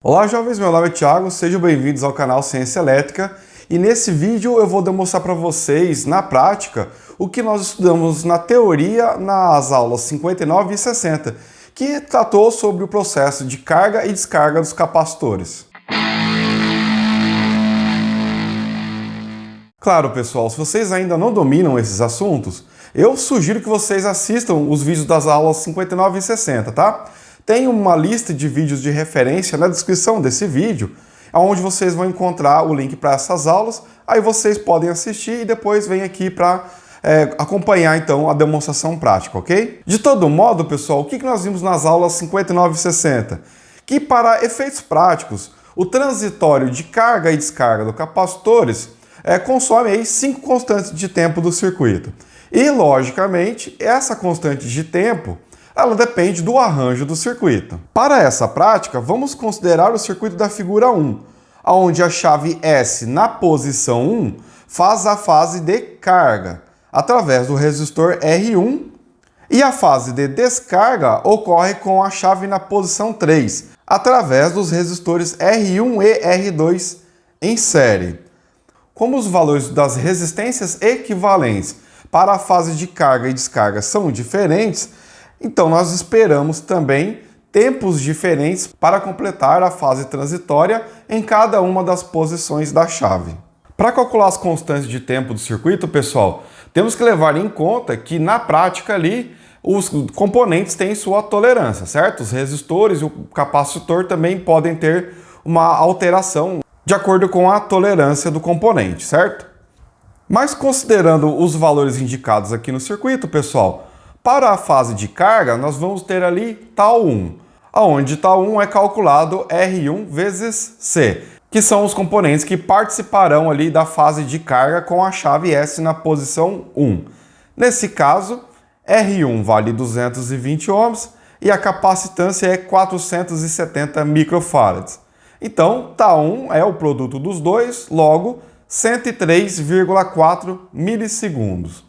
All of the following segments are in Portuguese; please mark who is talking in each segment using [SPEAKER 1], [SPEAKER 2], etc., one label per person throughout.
[SPEAKER 1] Olá jovens, meu nome é Thiago, sejam bem-vindos ao canal Ciência Elétrica e nesse vídeo eu vou demonstrar para vocês, na prática, o que nós estudamos na teoria nas aulas 59 e 60, que tratou sobre o processo de carga e descarga dos capacitores. Claro pessoal, se vocês ainda não dominam esses assuntos, eu sugiro que vocês assistam os vídeos das aulas 59 e 60, tá? Tem uma lista de vídeos de referência na descrição desse vídeo, onde vocês vão encontrar o link para essas aulas, aí vocês podem assistir e depois vem aqui para acompanhar então a demonstração prática, ok? De todo modo, pessoal, o que nós vimos nas aulas 59 e 60? Que para efeitos práticos, o transitório de carga e descarga dos capacitores consome aí 5 constantes de tempo do circuito. E, logicamente, essa constante de tempo ela depende do arranjo do circuito. Para essa prática, vamos considerar o circuito da figura 1, onde a chave S na posição 1 faz a fase de carga, através do resistor R1, e a fase de descarga ocorre com a chave na posição 3, através dos resistores R1 e R2 em série. Como os valores das resistências equivalentes para a fase de carga e descarga são diferentes, então nós esperamos também tempos diferentes para completar a fase transitória em cada uma das posições da chave. Para calcular as constantes de tempo do circuito, pessoal, temos que levar em conta que na prática ali os componentes têm sua tolerância, certo? Os resistores e o capacitor também podem ter uma alteração de acordo com a tolerância do componente, certo? Mas considerando os valores indicados aqui no circuito, pessoal, para a fase de carga, nós vamos ter ali tal 1, onde tal 1 é calculado R1 vezes C, que são os componentes que participarão ali da fase de carga com a chave S na posição 1. Nesse caso, R1 vale 220 ohms e a capacitância é 470 microfarads. Então, tal 1 é o produto dos dois, logo 103,4 milissegundos.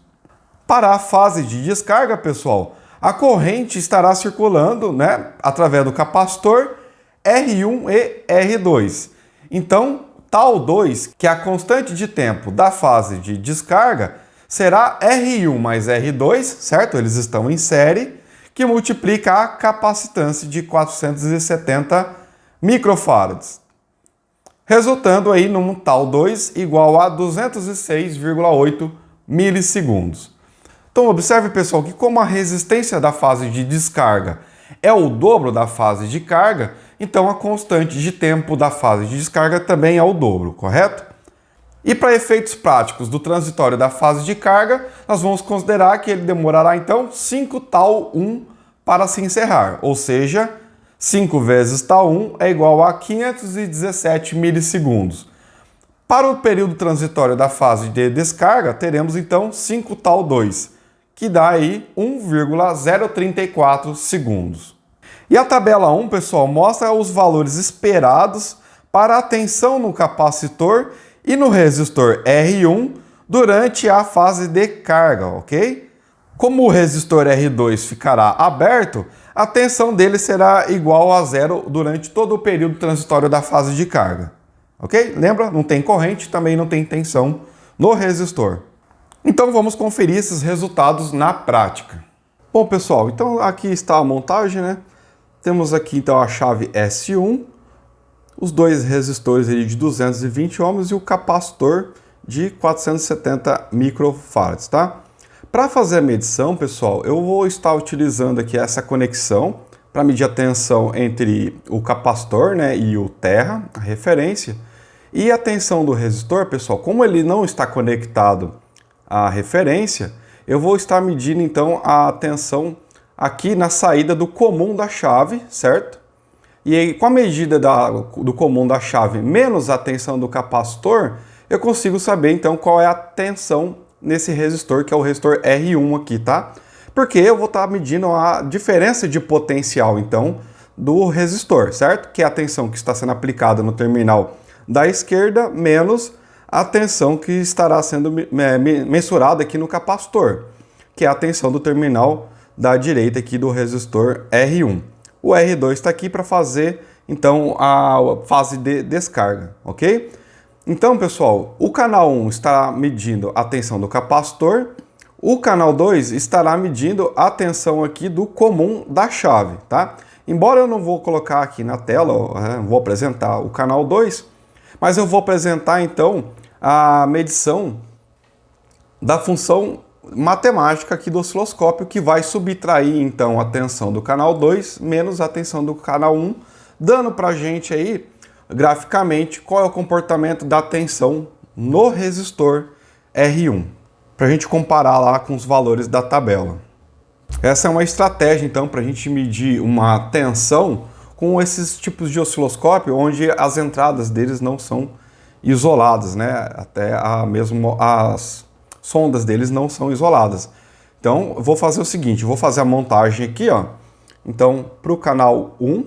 [SPEAKER 1] Para a fase de descarga, pessoal, a corrente estará circulando, através do capacitor R1 e R2. Então, tal 2, que é a constante de tempo da fase de descarga, será R1 mais R2, certo? Eles estão em série, que multiplica a capacitância de 470 microfarads, resultando aí num tal 2 igual a 206,8 milissegundos. Então observe, pessoal, que como a resistência da fase de descarga é o dobro da fase de carga, então a constante de tempo da fase de descarga também é o dobro, correto? E para efeitos práticos do transitório da fase de carga, nós vamos considerar que ele demorará então 5 tal 1 para se encerrar, ou seja, 5 vezes tal 1 é igual a 517 milissegundos. Para o período transitório da fase de descarga, teremos então 5 tal 2, que dá aí 1,034 segundos. E a tabela 1, pessoal, mostra os valores esperados para a tensão no capacitor e no resistor R1 durante a fase de carga, ok? Como o resistor R2 ficará aberto, a tensão dele será igual a zero durante todo o período transitório da fase de carga, ok? Lembra? Não tem corrente, também não tem tensão no resistor. Então vamos conferir esses resultados na prática. Bom pessoal, então aqui está a montagem, Temos aqui então a chave S1, os dois resistores de 220 ohms e o capacitor de 470 microfarads, tá? Para fazer a medição, pessoal, eu vou estar utilizando aqui essa conexão para medir a tensão entre o capacitor, e o terra, a referência, e a tensão do resistor, pessoal, como ele não está conectado a referência, eu vou estar medindo então a tensão aqui na saída do comum da chave, certo? E aí, com a medida do comum da chave menos a tensão do capacitor, eu consigo saber então qual é a tensão nesse resistor, que é o resistor R1 aqui, tá? Porque eu vou estar medindo a diferença de potencial então do resistor, certo? Que é a tensão que está sendo aplicada no terminal da esquerda menos a tensão que estará sendo mensurada aqui no capacitor, que é a tensão do terminal da direita aqui do resistor R1. O R2 está aqui para fazer então a fase de descarga, ok? Então, pessoal, o canal 1 estará medindo a tensão do capacitor, o canal 2 estará medindo a tensão aqui do comum da chave, tá? Embora eu não vou colocar aqui na tela, vou apresentar o canal 2, mas eu vou apresentar então a medição da função matemática aqui do osciloscópio, que vai subtrair então a tensão do canal 2 menos a tensão do canal 1, dando pra gente aí graficamente qual é o comportamento da tensão no resistor R1, para a gente comparar lá com os valores da tabela. Essa é uma estratégia então para a gente medir uma tensão com esses tipos de osciloscópio, onde as entradas deles não são isoladas, né? Até as sondas deles não são isoladas. Então eu vou fazer o seguinte, vou fazer a montagem aqui, ó. Então para o canal 1,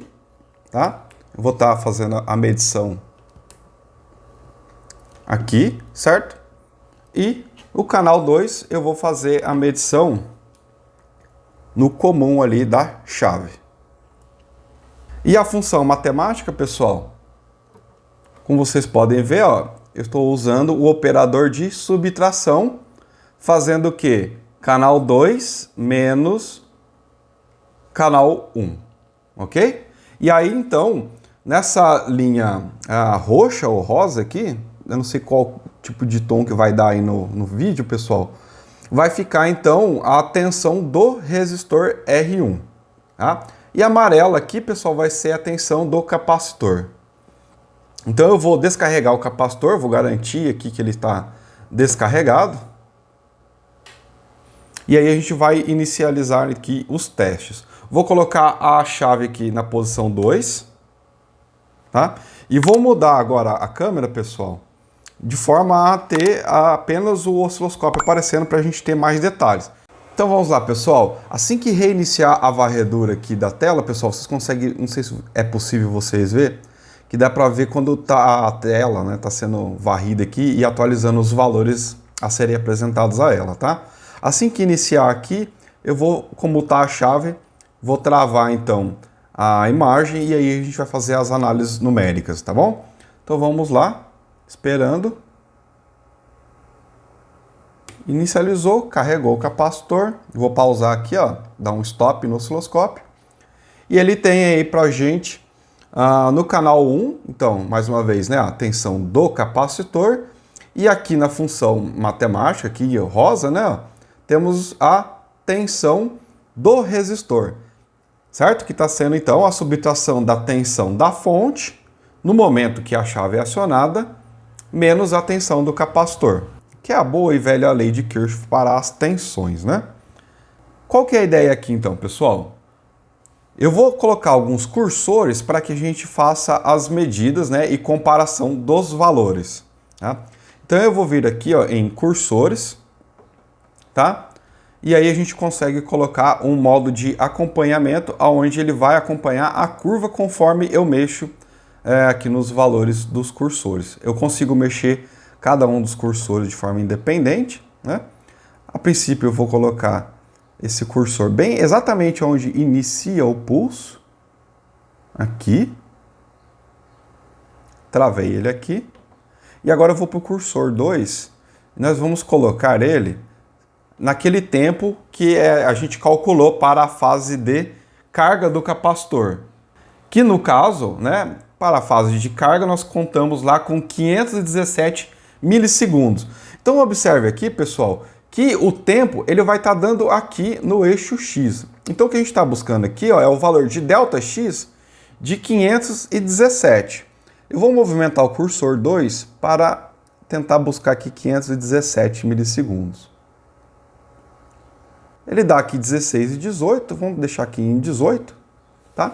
[SPEAKER 1] tá? Eu vou estar fazendo a medição aqui, certo? E o canal 2 eu vou fazer a medição no comum ali da chave. E a função matemática, pessoal, como vocês podem ver, ó, eu estou usando o operador de subtração, fazendo o quê? Canal 2 menos canal 1, ok? E aí, então, nessa linha roxa ou rosa aqui, eu não sei qual tipo de tom que vai dar aí no vídeo, pessoal, vai ficar então a tensão do resistor R1, tá? E a amarela aqui, pessoal, vai ser a tensão do capacitor. Então eu vou descarregar o capacitor, vou garantir aqui que ele está descarregado. E aí a gente vai inicializar aqui os testes. Vou colocar a chave aqui na posição 2, tá? E vou mudar agora a câmera, pessoal, de forma a ter apenas o osciloscópio aparecendo para a gente ter mais detalhes. Então vamos lá, pessoal. Assim que reiniciar a varredura aqui da tela, pessoal, vocês conseguem, não sei se é possível vocês ver, que dá para ver quando tá a tela, né, tá sendo varrida aqui e atualizando os valores a serem apresentados a ela, tá? Assim que iniciar aqui, eu vou comutar a chave, vou travar então a imagem e aí a gente vai fazer as análises numéricas, tá bom? Então vamos lá, esperando. Inicializou, carregou o capacitor. Vou pausar aqui, ó, dar um stop no osciloscópio. E ele tem aí pra gente no canal 1, então, mais uma vez, né, a tensão do capacitor. E aqui na função matemática, aqui rosa, né, ó, temos a tensão do resistor, certo? Que está sendo então a subtração da tensão da fonte no momento que a chave é acionada, menos a tensão do capacitor, que é a boa e velha lei de Kirchhoff para as tensões, né? Qual que é a ideia aqui então, pessoal? Eu vou colocar alguns cursores para que a gente faça as medidas, né, e comparação dos valores, tá? Então eu vou vir aqui, ó, em cursores, tá? E aí a gente consegue colocar um modo de acompanhamento, onde ele vai acompanhar a curva conforme eu mexo aqui nos valores dos cursores. Eu consigo mexer cada um dos cursores de forma independente, né? A princípio eu vou colocar esse cursor bem exatamente onde inicia o pulso, aqui. Travei ele aqui. E agora eu vou para o cursor 2, e nós vamos colocar ele naquele tempo que a gente calculou para a fase de carga do capacitor. Que no caso, né, para a fase de carga, nós contamos lá com 517 milissegundos. Então observe aqui, pessoal, que o tempo ele vai estar dando aqui no eixo X. Então o que a gente está buscando aqui, ó, é o valor de ΔX de 517. Eu vou movimentar o cursor 2 para tentar buscar aqui 517 milissegundos. Ele dá aqui 16 e 18, vamos deixar aqui em 18, tá?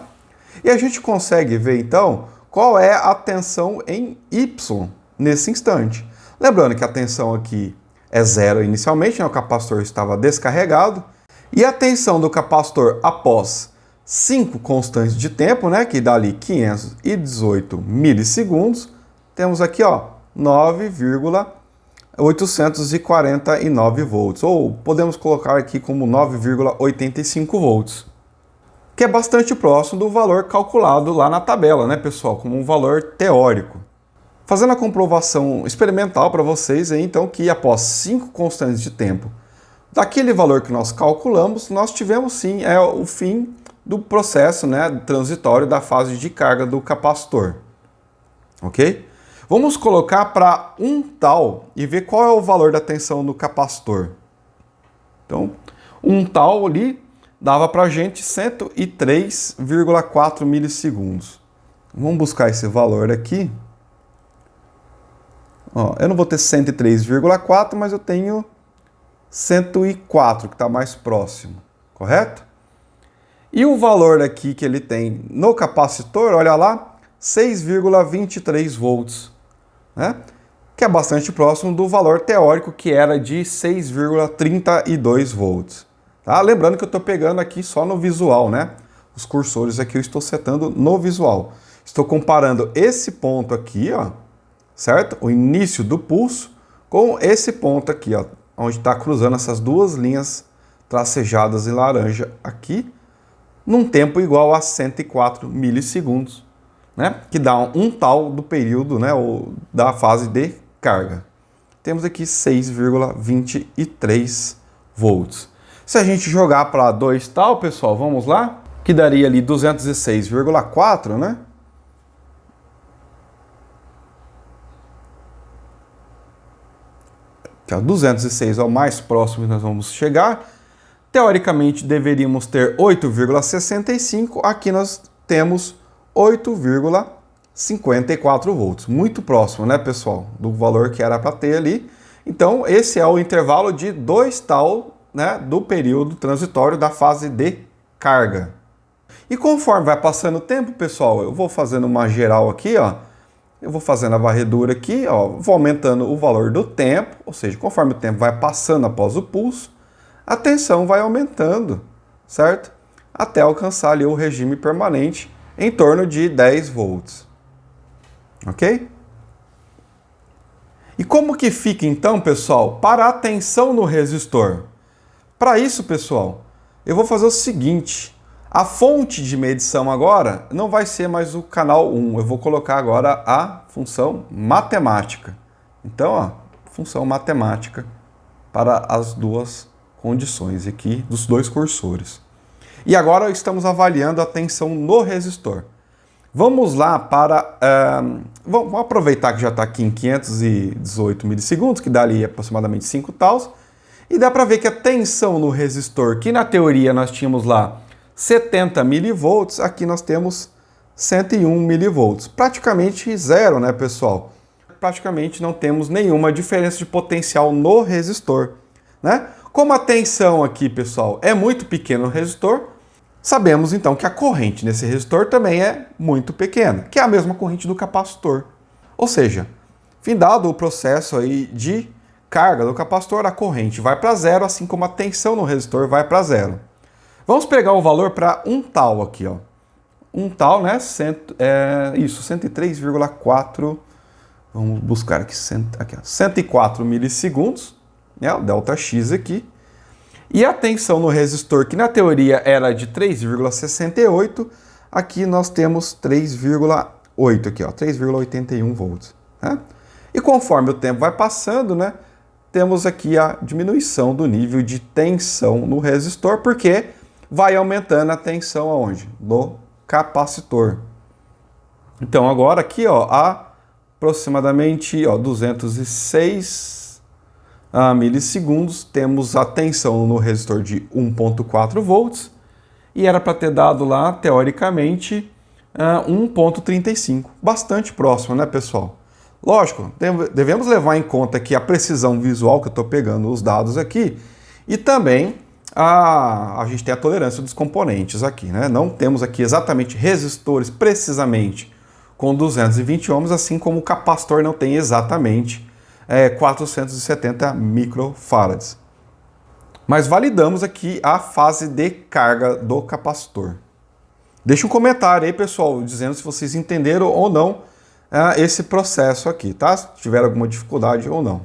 [SPEAKER 1] E a gente consegue ver então qual é a tensão em Y nesse instante. Lembrando que a tensão aqui é 0 inicialmente, né? O capacitor estava descarregado, e a tensão do capacitor após 5 constantes de tempo, né, que dá ali 518 milissegundos, temos aqui, ó, 9,849 volts, ou podemos colocar aqui como 9,85 volts, que é bastante próximo do valor calculado lá na tabela, né, pessoal, como um valor teórico. Fazendo a comprovação experimental para vocês, aí, então, que após 5 constantes de tempo daquele valor que nós calculamos, nós tivemos sim o fim do processo, né, transitório da fase de carga do capacitor. Ok? Vamos colocar para 1 tal e ver qual é o valor da tensão do capacitor. Então, 1 tal ali dava para a gente 103,4 milissegundos. Vamos buscar esse valor aqui. Ó, eu não vou ter 103,4, mas eu tenho 104, que está mais próximo, correto? E o valor aqui que ele tem no capacitor, olha lá, 6,23 volts, né? Que é bastante próximo do valor teórico, que era de 6,32 volts. Tá? Lembrando que eu estou pegando aqui só no visual, né? Os cursores aqui eu estou setando no visual. Estou comparando esse ponto aqui, ó, certo? O início do pulso com esse ponto aqui, ó, onde está cruzando essas duas linhas tracejadas em laranja aqui, num tempo igual a 104 milissegundos, né? Que dá um tal do período, né, ou da fase de carga. Temos aqui 6,23 volts. Se a gente jogar para 2 tal, pessoal, vamos lá, que daria ali 206,4, né? Que é 206 é o mais próximo que nós vamos chegar. Teoricamente deveríamos ter 8,65, aqui nós temos 8,54 volts. Muito próximo, né, pessoal, do valor que era para ter ali. Então, esse é o intervalo de 2 tal, né, do período transitório da fase de carga. E conforme vai passando o tempo, pessoal, eu vou fazendo uma geral aqui, ó. Eu vou fazendo a varredura aqui, ó, vou aumentando o valor do tempo, ou seja, conforme o tempo vai passando após o pulso, a tensão vai aumentando, certo? Até alcançar ali o regime permanente em torno de 10 volts. Ok? E como que fica então, pessoal, para a tensão no resistor? Para isso, pessoal, eu vou fazer o seguinte. A fonte de medição agora não vai ser mais o canal 1. Eu vou colocar agora a função matemática. Então, ó, função matemática para as duas condições aqui dos dois cursores. E agora estamos avaliando a tensão no resistor. Vamos lá para... vamos aproveitar que já está aqui em 518 milissegundos, que dá ali aproximadamente 5 taus. E dá para ver que a tensão no resistor, que na teoria nós tínhamos lá 70 milivolts, aqui nós temos 101 milivolts. Praticamente zero, né, pessoal? Praticamente não temos nenhuma diferença de potencial no resistor, né? Como a tensão aqui, pessoal, é muito pequena no resistor, sabemos então que a corrente nesse resistor também é muito pequena, que é a mesma corrente do capacitor. Ou seja, findado o processo aí de carga do capacitor, a corrente vai para zero, assim como a tensão no resistor vai para zero. Vamos pegar o valor para 1 tal aqui, ó. 1 tal, né? 103,4. Vamos buscar aqui, 104 milissegundos, né? O ΔX aqui. E a tensão no resistor, que na teoria era de 3,68, aqui nós temos 3,8 aqui, ó, 3,81 volts, né? E conforme o tempo vai passando, né, temos aqui a diminuição do nível de tensão no resistor, porque vai aumentando a tensão aonde? No capacitor. Então agora aqui, ó, aproximadamente, ó, 206 milissegundos, temos a tensão no resistor de 1,4 volts e era para ter dado lá, teoricamente, 1,35. Bastante próximo, né, pessoal? Lógico, devemos levar em conta aqui a precisão visual, que eu estou pegando os dados aqui, e também a gente tem a tolerância dos componentes aqui, né? Não temos aqui exatamente resistores precisamente com 220 ohms, assim como o capacitor não tem exatamente 470 microfarads. Mas validamos aqui a fase de carga do capacitor. Deixa um comentário aí, pessoal, dizendo se vocês entenderam ou não esse processo aqui, tá? Se tiver alguma dificuldade ou não.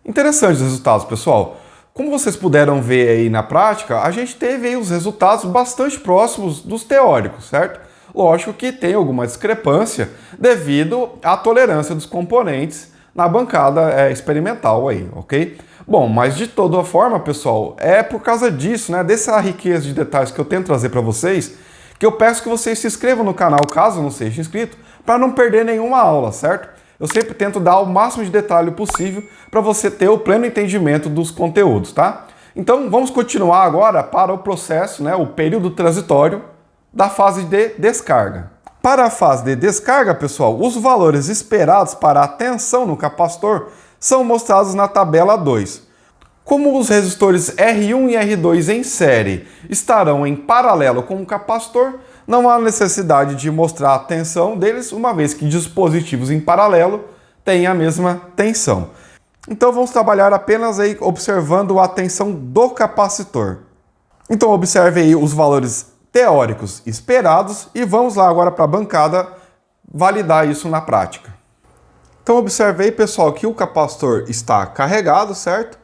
[SPEAKER 1] Interessantes os resultados, pessoal. Como vocês puderam ver aí na prática, a gente teve aí os resultados bastante próximos dos teóricos, certo? Lógico que tem alguma discrepância devido à tolerância dos componentes na bancada experimental aí, ok? Bom, mas de toda forma, pessoal, é por causa disso, né, dessa riqueza de detalhes que eu tento trazer para vocês, que eu peço que vocês se inscrevam no canal, caso não seja inscrito, para não perder nenhuma aula, certo? Eu sempre tento dar o máximo de detalhe possível para você ter o pleno entendimento dos conteúdos, tá? Então, vamos continuar agora para o processo, né, o período transitório da fase de descarga. Para a fase de descarga, pessoal, os valores esperados para a tensão no capacitor são mostrados na tabela 2. Como os resistores R1 e R2 em série estarão em paralelo com o capacitor, não há necessidade de mostrar a tensão deles, uma vez que dispositivos em paralelo têm a mesma tensão. Então vamos trabalhar apenas aí observando a tensão do capacitor. Então observe aí os valores teóricos esperados e vamos lá agora para a bancada validar isso na prática. Então observe aí, pessoal, que o capacitor está carregado, certo?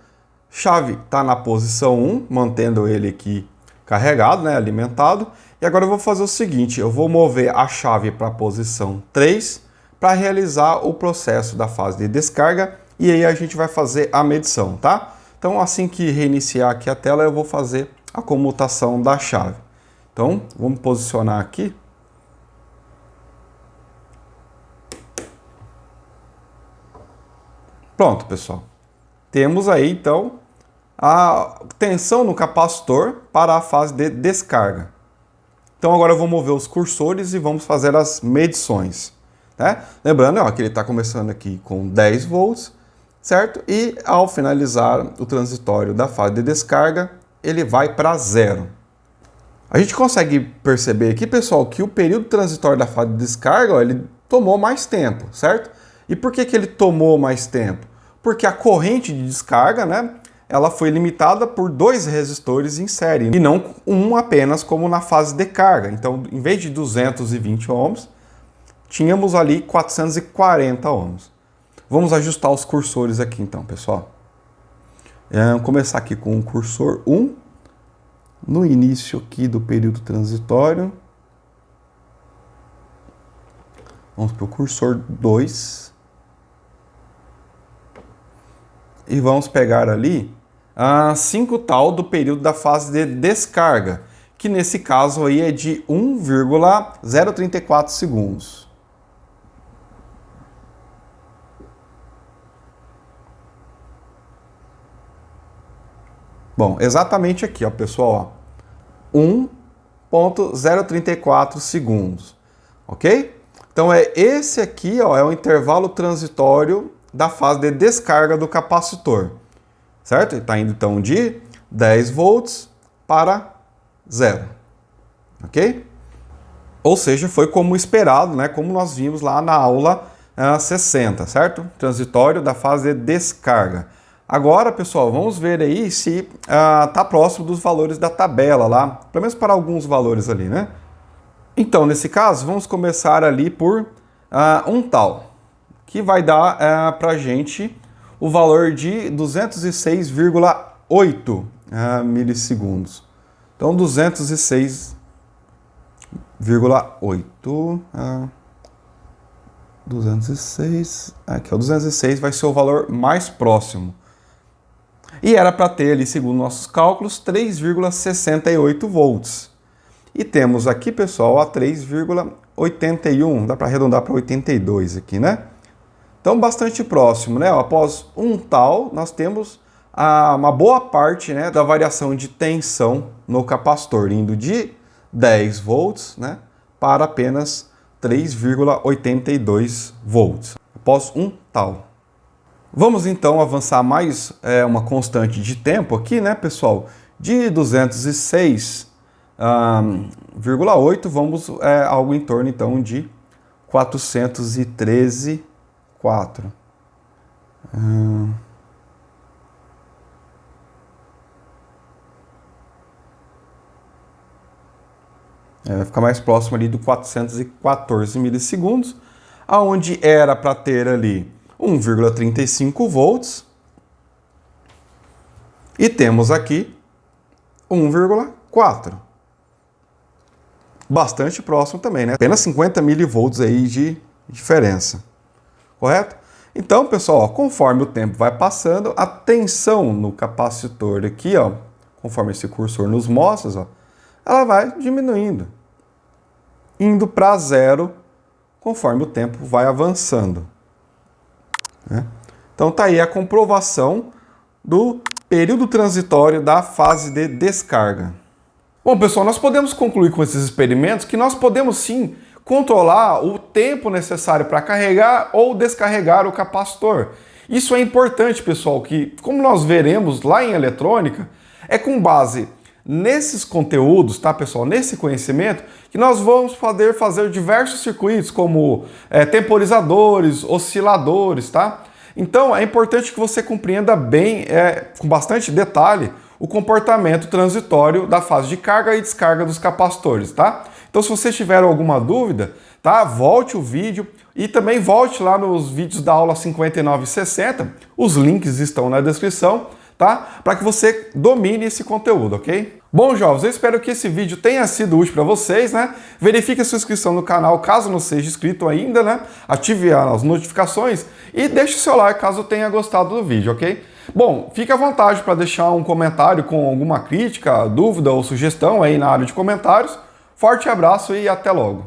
[SPEAKER 1] Chave está na posição 1, mantendo ele aqui carregado, né, alimentado. E agora eu vou fazer o seguinte, eu vou mover a chave para a posição 3 para realizar o processo da fase de descarga e aí a gente vai fazer a medição, tá? Então assim que reiniciar aqui a tela eu vou fazer a comutação da chave. Então vamos posicionar aqui. Pronto, pessoal. Temos aí então a tensão no capacitor para a fase de descarga. Então agora eu vou mover os cursores e vamos fazer as medições, né? Lembrando, ó, que ele está começando aqui com 10 volts, certo? E ao finalizar o transitório da fase de descarga, ele vai para 0. A gente consegue perceber aqui, pessoal, que o período transitório da fase de descarga, ó, ele tomou mais tempo, certo? E por que que ele tomou mais tempo? Porque a corrente de descarga, né, ela foi limitada por 2 resistores em série e não um apenas como na fase de carga. Então, em vez de 220 ohms, tínhamos ali 440 ohms. Vamos ajustar os cursores aqui então, pessoal. Vamos começar aqui com o cursor 1, no início aqui do período transitório. Vamos para o cursor 2. E vamos pegar ali a 5 tal do período da fase de descarga, que nesse caso aí é de 1,034 segundos. Bom, exatamente aqui, ó, pessoal, ó, 1,034 segundos, ok? Então esse aqui, ó, é o intervalo transitório da fase de descarga do capacitor, certo? Ele está indo então de 10 volts para 0, ok? Ou seja, foi como esperado, né? Como nós vimos lá na aula 60, certo? Transitório da fase de descarga. Agora, pessoal, vamos ver aí se está próximo dos valores da tabela lá, pelo menos para alguns valores ali, né? Então, nesse caso, vamos começar ali por 1 tal, que vai dar para a gente o valor de 206,8 milissegundos. Então, 206,8... 206... Aqui, ó, 206 vai ser o valor mais próximo. E era para ter ali, segundo nossos cálculos, 3,68 volts. E temos aqui, pessoal, a 3,81. Dá para arredondar para 82 aqui, né? Então, bastante próximo, né? Após 1 tal, nós temos uma boa parte, né, da variação de tensão no capacitor, indo de 10 volts, né, para apenas 3,82 volts, após 1 tal. Vamos então avançar mais uma constante de tempo aqui, né, pessoal? De 206,8, vamos algo em torno então de 413,4. Vai ficar mais próximo ali do 414 milissegundos, aonde era para ter ali 1,35 volts, E temos aqui 1,4. Bastante próximo também, né? Apenas 50 milivolts aí de diferença. Correto? Então, pessoal, ó, conforme o tempo vai passando, a tensão no capacitor aqui, ó, conforme esse cursor nos mostra, ó, ela vai diminuindo, indo para zero conforme o tempo vai avançando. Né? Então tá aí a comprovação do período transitório da fase de descarga. Bom, pessoal, nós podemos concluir com esses experimentos que nós podemos sim controlar o tempo necessário para carregar ou descarregar o capacitor. Isso é importante, pessoal, que como nós veremos lá em eletrônica, é com base nesses conteúdos, tá, pessoal, nesse conhecimento, que nós vamos poder fazer diversos circuitos, como temporizadores, osciladores, tá? Então, é importante que você compreenda bem, com bastante detalhe, o comportamento transitório da fase de carga e descarga dos capacitores, tá? Então, se você tiver alguma dúvida, tá? Volte o vídeo e também volte lá nos vídeos da aula 59 e 60, os links estão na descrição, tá? Para que você domine esse conteúdo, ok? Bom, jovens, eu espero que esse vídeo tenha sido útil para vocês, né? Verifique a sua inscrição no canal caso não seja inscrito ainda, né? Ative as notificações e deixe o seu like caso tenha gostado do vídeo, ok? Bom, fique à vontade para deixar um comentário com alguma crítica, dúvida ou sugestão aí na área de comentários. Forte abraço e até logo!